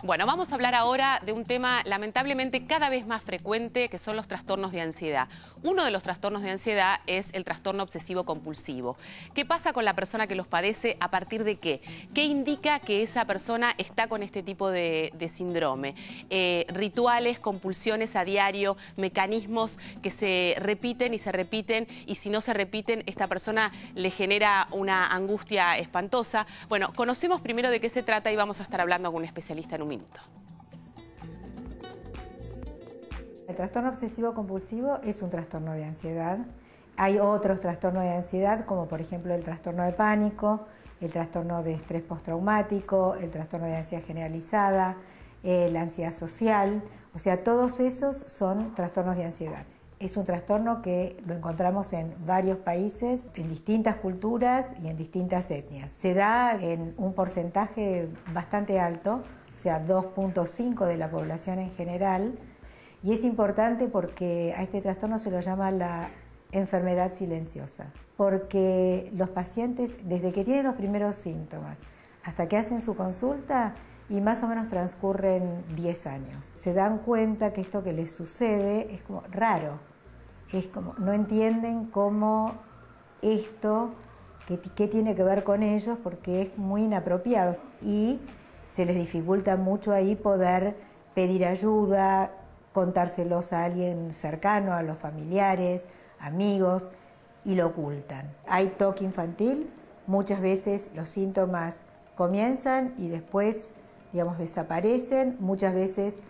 Bueno, vamos a hablar ahora de un tema lamentablemente cada vez más frecuente, que son los trastornos de ansiedad. Uno de los trastornos de ansiedad es el trastorno obsesivo-compulsivo. ¿Qué pasa con la persona que los padece? ¿A partir de qué? ¿Qué indica que esa persona está con este tipo de síndrome? Rituales, compulsiones a diario, mecanismos que se repiten, y si no se repiten, esta persona le genera una angustia espantosa. Bueno, conocemos primero de qué se trata y vamos a estar hablando con un especialista en un minuto. El trastorno obsesivo-compulsivo es un trastorno de ansiedad. Hay otros trastornos de ansiedad, como por ejemplo el trastorno de pánico, el trastorno de estrés postraumático, el trastorno de ansiedad generalizada, la ansiedad social. O sea, todos esos son trastornos de ansiedad. Es un trastorno que lo encontramos en varios países, en distintas culturas y en distintas etnias. Se da en un porcentaje bastante alto, o sea, 2.5 de la población en general, y es importante porque a este trastorno se lo llama la enfermedad silenciosa, porque los pacientes, desde que tienen los primeros síntomas hasta que hacen su consulta, y más o menos transcurren 10 años, se dan cuenta que esto que les sucede es como raro, es como no entienden cómo esto, qué tiene que ver con ellos, porque es muy inapropiado y se les dificulta mucho ahí poder pedir ayuda, contárselos a alguien cercano, a los familiares, amigos, y lo ocultan. Hay TOC infantil, muchas veces los síntomas comienzan y después, digamos, desaparecen, muchas veces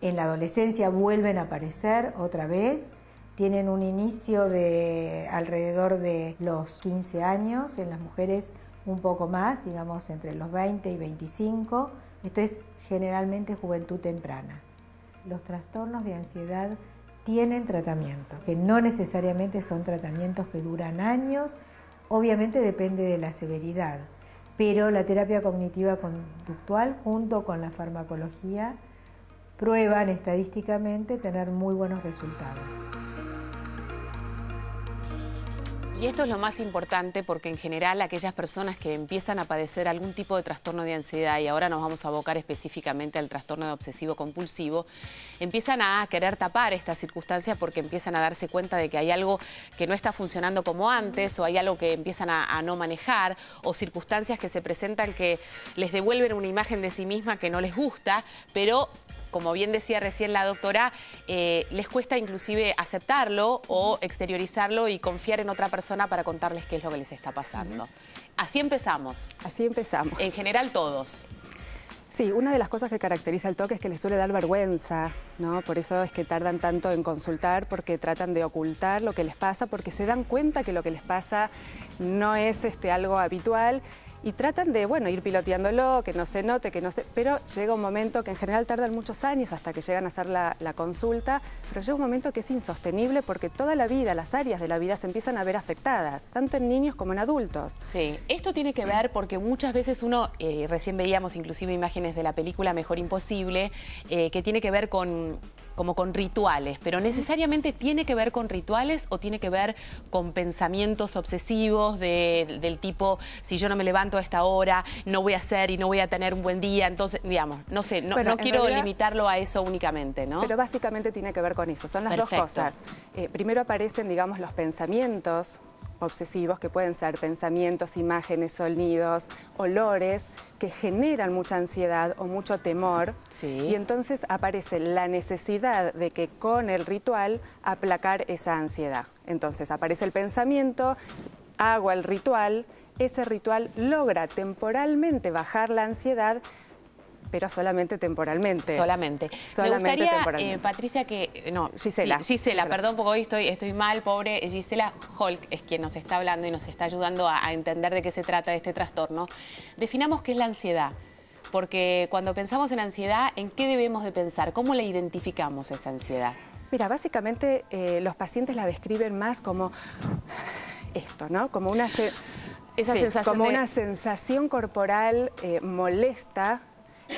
en la adolescencia vuelven a aparecer otra vez, tienen un inicio de alrededor de los 15 años, en las mujeres un poco más, digamos entre los 20 y 25, esto es generalmente juventud temprana. Los trastornos de ansiedad tienen tratamiento, que no necesariamente son tratamientos que duran años, obviamente depende de la severidad, pero la terapia cognitiva conductual junto con la farmacología prueban estadísticamente tener muy buenos resultados. Y esto es lo más importante porque en general aquellas personas que empiezan a padecer algún tipo de trastorno de ansiedad, y ahora nos vamos a abocar específicamente al trastorno de obsesivo-compulsivo, empiezan a querer tapar esta circunstancia porque empiezan a darse cuenta de que hay algo que no está funcionando como antes, o hay algo que empiezan a no manejar, o circunstancias que se presentan que les devuelven una imagen de sí misma que no les gusta, pero como bien decía recién la doctora, les cuesta inclusive aceptarlo o exteriorizarlo y confiar en otra persona para contarles qué es lo que les está pasando. Así empezamos. Así empezamos. En general todos. Sí, una de las cosas que caracteriza el TOC es que les suele dar vergüenza, ¿no? Por eso es que tardan tanto en consultar, porque tratan de ocultar lo que les pasa, porque se dan cuenta que lo que les pasa no es algo habitual. Y tratan de, bueno, ir piloteándolo, que no se note, pero llega un momento que en general tardan muchos años hasta que llegan a hacer la consulta, pero llega un momento que es insostenible porque toda la vida, las áreas de la vida se empiezan a ver afectadas, tanto en niños como en adultos. Sí, esto tiene que ver porque muchas veces uno, recién veíamos inclusive imágenes de la película Mejor Imposible, que tiene que ver como con rituales, pero necesariamente tiene que ver con rituales o tiene que ver con pensamientos obsesivos del tipo, si yo no me levanto a esta hora, no voy a hacer y no voy a tener un buen día, entonces, digamos, no sé, no quiero limitarlo a eso únicamente, ¿no? Pero básicamente tiene que ver con eso, son las dos cosas. Primero aparecen, digamos, los pensamientos obsesivos, que pueden ser pensamientos, imágenes, sonidos, olores, que generan mucha ansiedad o mucho temor. Sí. Y entonces aparece la necesidad de que con el ritual aplacar esa ansiedad. Entonces aparece el pensamiento, hago el ritual, ese ritual logra temporalmente bajar la ansiedad, pero solamente temporalmente. Solamente. Me gustaría, Patricia, Gisela, perdón, porque hoy estoy mal, pobre. Gisela Holk es quien nos está hablando y nos está ayudando a entender de qué se trata este trastorno. Definamos qué es la ansiedad, porque cuando pensamos en ansiedad, ¿en qué debemos de pensar? ¿Cómo la identificamos esa ansiedad? Mira, básicamente los pacientes la describen más como esto, ¿no? Como una, como una sensación corporal molesta,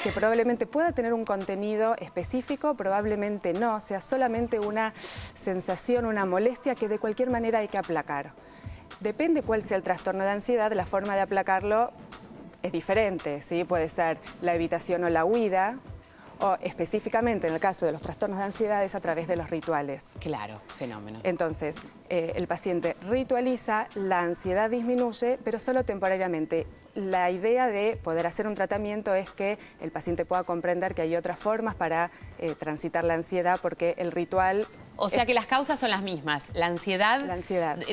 que probablemente pueda tener un contenido específico, probablemente no, sea solamente una sensación, una molestia que de cualquier manera hay que aplacar. Depende cuál sea el trastorno de ansiedad, la forma de aplacarlo es diferente, ¿sí? Puede ser la evitación o la huida, o específicamente en el caso de los trastornos de ansiedad es a través de los rituales. Claro, fenómeno. Entonces, el paciente ritualiza, la ansiedad disminuye, pero solo temporariamente. La idea de poder hacer un tratamiento es que el paciente pueda comprender que hay otras formas para transitar la ansiedad, porque el ritual... O sea que las causas son las mismas. La ansiedad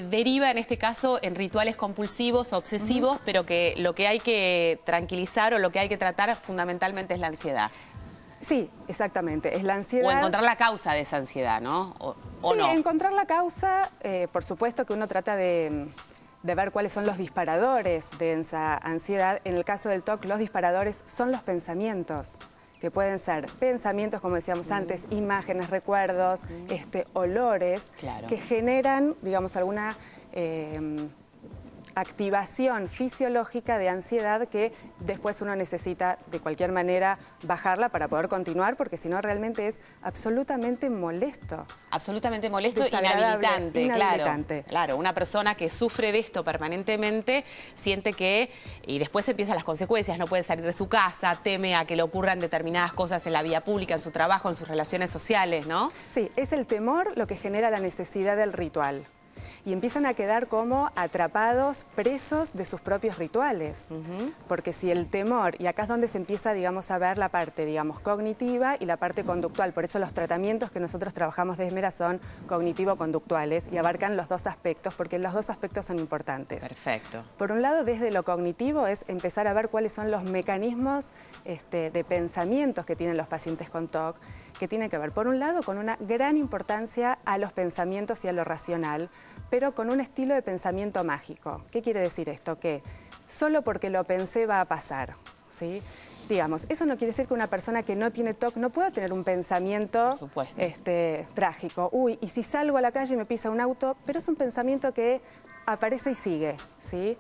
deriva en este caso en rituales compulsivos, obsesivos, pero que lo que hay que tranquilizar o lo que hay que tratar fundamentalmente es la ansiedad. Sí, exactamente, es la ansiedad. O encontrar la causa de esa ansiedad, ¿no? ¿O sí, no? Encontrar la causa, por supuesto que uno trata de ver cuáles son los disparadores de esa ansiedad. En el caso del TOC, los disparadores son los pensamientos, que pueden ser pensamientos, como decíamos antes, imágenes, recuerdos, olores, que generan, digamos, alguna activación fisiológica de ansiedad que después uno necesita de cualquier manera bajarla para poder continuar, porque si no realmente es absolutamente molesto. Absolutamente molesto, inhabilitante. Claro, una persona que sufre de esto permanentemente siente que, y después empiezan las consecuencias, no puede salir de su casa, teme a que le ocurran determinadas cosas en la vía pública, en su trabajo, en sus relaciones sociales, ¿no? Sí, es el temor lo que genera la necesidad del ritual. Y empiezan a quedar como atrapados, presos de sus propios rituales. Porque si el temor, y acá es donde se empieza, digamos, a ver la parte, digamos, cognitiva y la parte conductual. Por eso los tratamientos que nosotros trabajamos de Esmera son cognitivo-conductuales y abarcan los dos aspectos, porque los dos aspectos son importantes. Perfecto. Por un lado, desde lo cognitivo es empezar a ver cuáles son los mecanismos de pensamientos que tienen los pacientes con TOC, que tienen que ver, por un lado, con una gran importancia a los pensamientos y a lo racional, pero con un estilo de pensamiento mágico. ¿Qué quiere decir esto? Que solo porque lo pensé va a pasar, ¿sí? Digamos, eso no quiere decir que una persona que no tiene TOC no pueda tener un pensamiento trágico. Uy, y si salgo a la calle y me pisa un auto, pero es un pensamiento que aparece y sigue, ¿sí?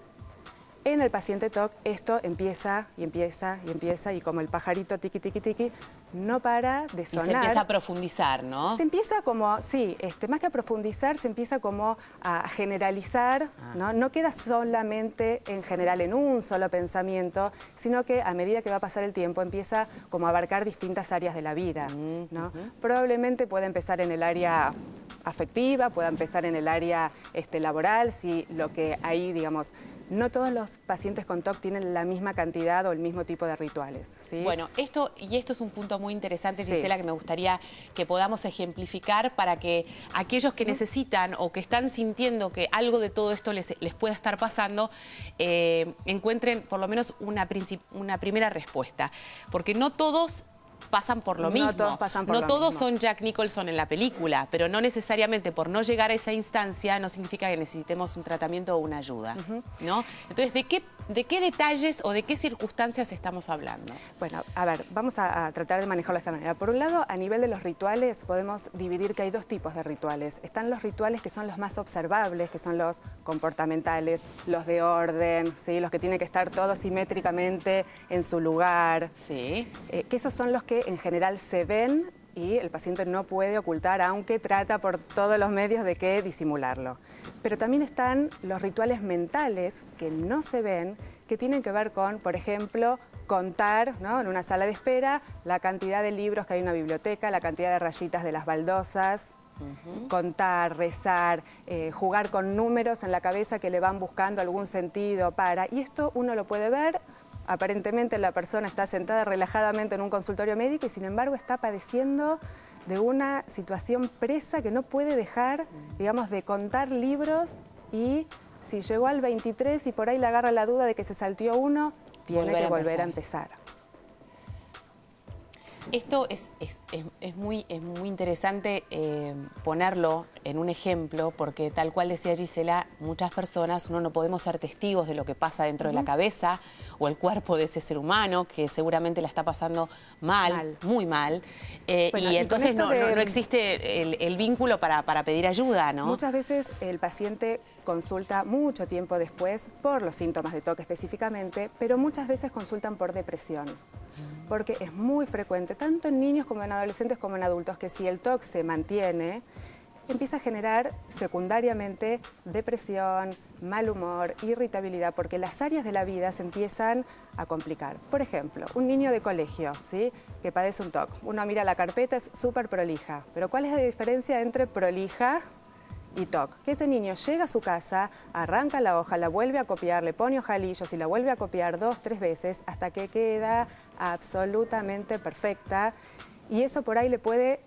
En el paciente TOC esto empieza y empieza y empieza y como el pajarito tiqui, tiqui, tiqui, no para de sonar. Y se empieza a profundizar, ¿no? Se empieza como, sí, más que a profundizar, se empieza como a generalizar, ¿no? No queda solamente en general en un solo pensamiento, sino que a medida que va a pasar el tiempo empieza como a abarcar distintas áreas de la vida, ¿no? Probablemente puede empezar en el área afectiva, puede empezar en el área laboral, si lo que ahí, digamos, no todos los pacientes con TOC tienen la misma cantidad o el mismo tipo de rituales, ¿sí? Bueno, esto es un punto muy interesante, Gisela, que me gustaría que podamos ejemplificar para que aquellos que necesitan o que están sintiendo que algo de todo esto les pueda estar pasando, encuentren por lo menos una primera respuesta. Porque no todos pasan por lo mismo. No todos son Jack Nicholson en la película, pero no necesariamente por no llegar a esa instancia no significa que necesitemos un tratamiento o una ayuda, ¿no? Entonces, ¿de qué detalles o de qué circunstancias estamos hablando? Bueno, a ver, vamos a tratar de manejarlo de esta manera. Por un lado, a nivel de los rituales, podemos dividir que hay dos tipos de rituales. Están los rituales que son los más observables, que son los comportamentales, los de orden, ¿sí? Los que tienen que estar todos simétricamente en su lugar. Sí. Que esos son los que en general se ven y el paciente no puede ocultar, aunque trata por todos los medios de que disimularlo. Pero también están los rituales mentales que no se ven, que tienen que ver con, por ejemplo, contar, ¿no? En una sala de espera la cantidad de libros que hay en una biblioteca, la cantidad de rayitas de las baldosas. Contar, rezar, jugar con números en la cabeza que le van buscando algún sentido para... Y esto uno lo puede ver. Aparentemente la persona está sentada relajadamente en un consultorio médico y sin embargo está padeciendo de una situación presa que no puede dejar, digamos, de contar libros, y si llegó al 23 y por ahí le agarra la duda de que se salteó uno, tiene que volver a empezar. Esto es muy interesante ponerlo en un ejemplo, porque tal cual decía Gisela, muchas personas, uno no podemos ser testigos de lo que pasa dentro de la cabeza o el cuerpo de ese ser humano, que seguramente la está pasando mal. Muy mal, bueno, y entonces no existe el vínculo para pedir ayuda, ¿no? Muchas veces el paciente consulta mucho tiempo después por los síntomas de TOC específicamente, pero muchas veces consultan por depresión. Porque es muy frecuente, tanto en niños como en adolescentes como en adultos, que si el TOC se mantiene, empieza a generar secundariamente depresión, mal humor, irritabilidad, porque las áreas de la vida se empiezan a complicar. Por ejemplo, un niño de colegio, ¿sí?, que padece un TOC. Uno mira la carpeta, es súper prolija, pero ¿cuál es la diferencia entre prolija y TOC? Que ese niño llega a su casa, arranca la hoja, la vuelve a copiar, le pone ojalillos y la vuelve a copiar 2, 3 veces hasta que queda absolutamente perfecta, y eso por ahí le puede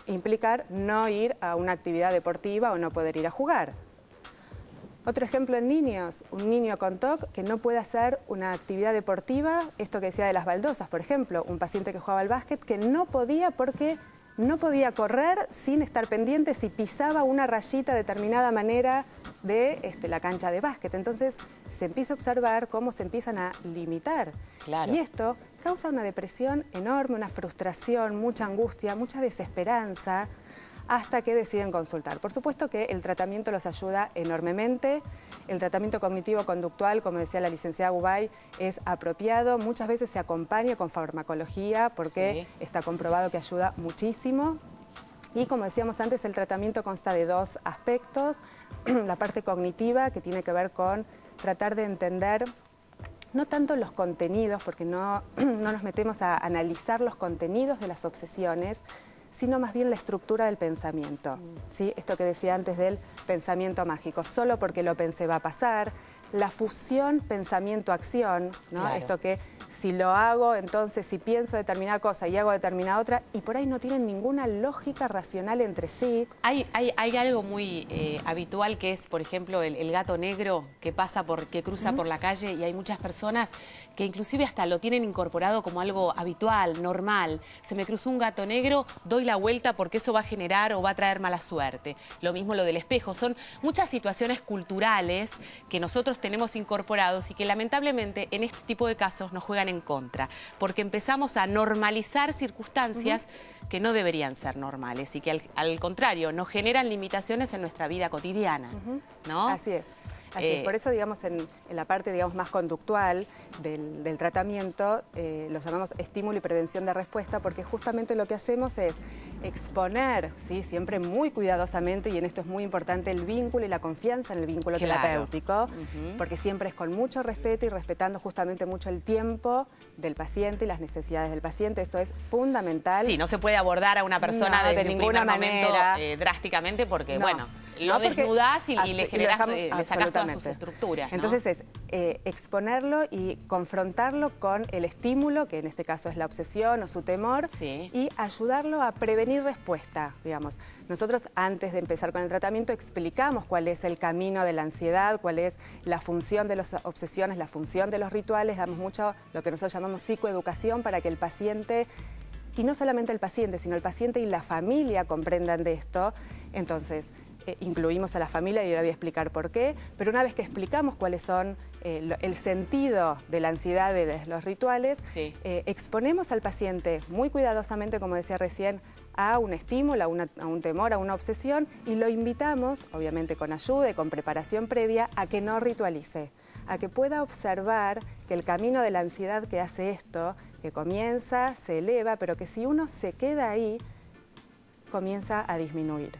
implicar no ir a una actividad deportiva o no poder ir a jugar. Otro ejemplo en niños, un niño con TOC que no puede hacer una actividad deportiva, esto que decía de las baldosas, por ejemplo, un paciente que jugaba al básquet que no podía porque no podía correr sin estar pendiente si pisaba una rayita de determinada manera de la cancha de básquet. Entonces se empieza a observar cómo se empiezan a limitar. Claro. Y esto causa una depresión enorme, una frustración, mucha angustia, mucha desesperanza, hasta que deciden consultar. Por supuesto que el tratamiento los ayuda enormemente. El tratamiento cognitivo-conductual, como decía la licenciada Gubay, es apropiado. Muchas veces se acompaña con farmacología porque está comprobado que ayuda muchísimo. Y como decíamos antes, el tratamiento consta de 2 aspectos. La parte cognitiva, que tiene que ver con tratar de entender no tanto los contenidos, porque no nos metemos a analizar los contenidos de las obsesiones, sino más bien la estructura del pensamiento, ¿sí? Esto que decía antes del pensamiento mágico, solo porque lo pensé va a pasar, la fusión pensamiento-acción, ¿no? Claro. Esto que si lo hago, entonces si pienso determinada cosa y hago determinada otra, y por ahí no tienen ninguna lógica racional entre sí. Hay algo muy habitual que es, por ejemplo, el gato negro que cruza por la calle, y hay muchas personas que inclusive hasta lo tienen incorporado como algo habitual, normal. Se me cruzó un gato negro, doy la vuelta porque eso va a generar o va a traer mala suerte. Lo mismo lo del espejo. Son muchas situaciones culturales que nosotros tenemos incorporados y que lamentablemente en este tipo de casos nos juegan en contra, porque empezamos a normalizar circunstancias que no deberían ser normales y que al contrario nos generan limitaciones en nuestra vida cotidiana, ¿no? Así es. Así es. Por eso, digamos, en la parte, digamos, más conductual del tratamiento, lo llamamos estímulo y prevención de respuesta, porque justamente lo que hacemos es exponer, ¿sí?, siempre muy cuidadosamente, y en esto es muy importante el vínculo y la confianza en el vínculo terapéutico, porque siempre es con mucho respeto y respetando justamente mucho el tiempo del paciente y las necesidades del paciente. Esto es fundamental. Sí, no se puede abordar a una persona desde ninguna manera drásticamente, porque, bueno, lo desnudás y le generás, le sacás todas sus estructuras, ¿no? Entonces es exponerlo y confrontarlo con el estímulo, que en este caso es la obsesión o su temor, y ayudarlo a prevenir respuesta, digamos. Nosotros, antes de empezar con el tratamiento, explicamos cuál es el camino de la ansiedad, cuál es la función de las obsesiones, la función de los rituales. Damos mucho lo que nosotros llamamos psicoeducación para que el paciente, y no solamente el paciente, sino el paciente y la familia comprendan de esto. Entonces, incluimos a la familia y ahora voy a explicar por qué, pero una vez que explicamos cuáles son el sentido de la ansiedad de los rituales, exponemos al paciente muy cuidadosamente, como decía recién, a un estímulo, a un temor, a una obsesión, y lo invitamos, obviamente con ayuda y con preparación previa, a que no ritualice, a que pueda observar que el camino de la ansiedad que hace esto, que comienza, se eleva, pero que si uno se queda ahí, comienza a disminuir.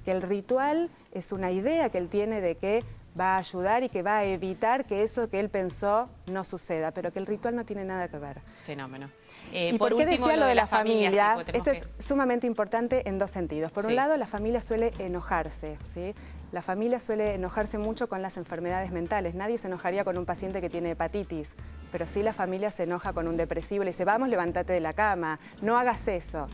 Que el ritual es una idea que él tiene de que va a ayudar y que va a evitar que eso que él pensó no suceda, pero que el ritual no tiene nada que ver. Fenómeno. ¿Y por qué decía lo de la familia? Esto es sumamente importante en 2 sentidos. Por un lado, la familia suele enojarse, ¿sí? La familia suele enojarse mucho con las enfermedades mentales. Nadie se enojaría con un paciente que tiene hepatitis, pero sí la familia se enoja con un depresivo y le dice, vamos, levántate de la cama, no hagas eso.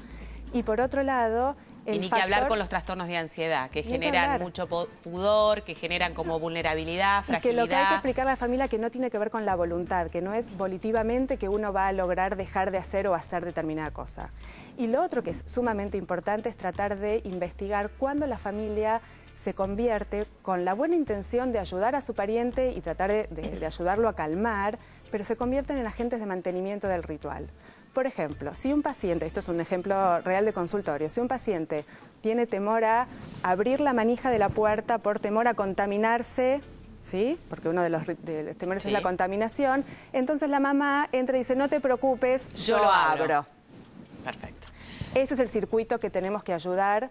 Y por otro lado, y ni que hablar con los trastornos de ansiedad, que generan mucho pudor, que generan como vulnerabilidad, fragilidad. Y que lo que hay que explicar a la familia que no tiene que ver con la voluntad, que no es volitivamente que uno va a lograr dejar de hacer o hacer determinada cosa. Y lo otro que es sumamente importante es tratar de investigar cuándo la familia se convierte con la buena intención de ayudar a su pariente y tratar de ayudarlo a calmar, pero se convierten en agentes de mantenimiento del ritual. Por ejemplo, si un paciente, esto es un ejemplo real de consultorio, si un paciente tiene temor a abrir la manija de la puerta por temor a contaminarse, ¿sí?, porque uno de los temores es la contaminación, entonces la mamá entra y dice, no te preocupes, yo lo abro. Perfecto. Ese es el circuito que tenemos que ayudar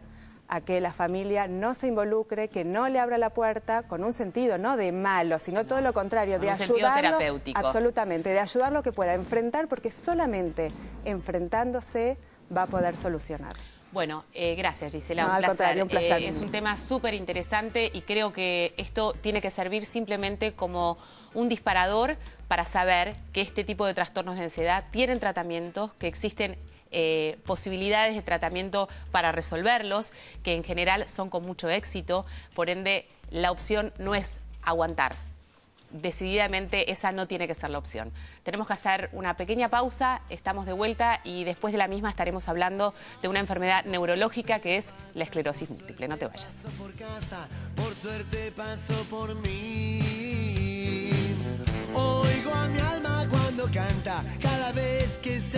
a que la familia no se involucre, que no le abra la puerta con un sentido no de malo, sino todo lo contrario, de ayudarlo. Un sentido terapéutico. Absolutamente, de ayudarlo a que pueda enfrentar, porque solamente enfrentándose va a poder solucionar. Bueno, gracias Gisela, un placer. Es un tema súper interesante y creo que esto tiene que servir simplemente como un disparador para saber que este tipo de trastornos de ansiedad tienen tratamientos, que existen posibilidades de tratamiento para resolverlos, que en general son con mucho éxito, por ende la opción no es aguantar. Decididamente esa no tiene que ser la opción. Tenemos que hacer una pequeña pausa, estamos de vuelta y después de la misma estaremos hablando de una enfermedad neurológica que es la esclerosis múltiple. No te vayas. Por suerte pasó por mí. Oigo a mi alma cuando canta cada vez que se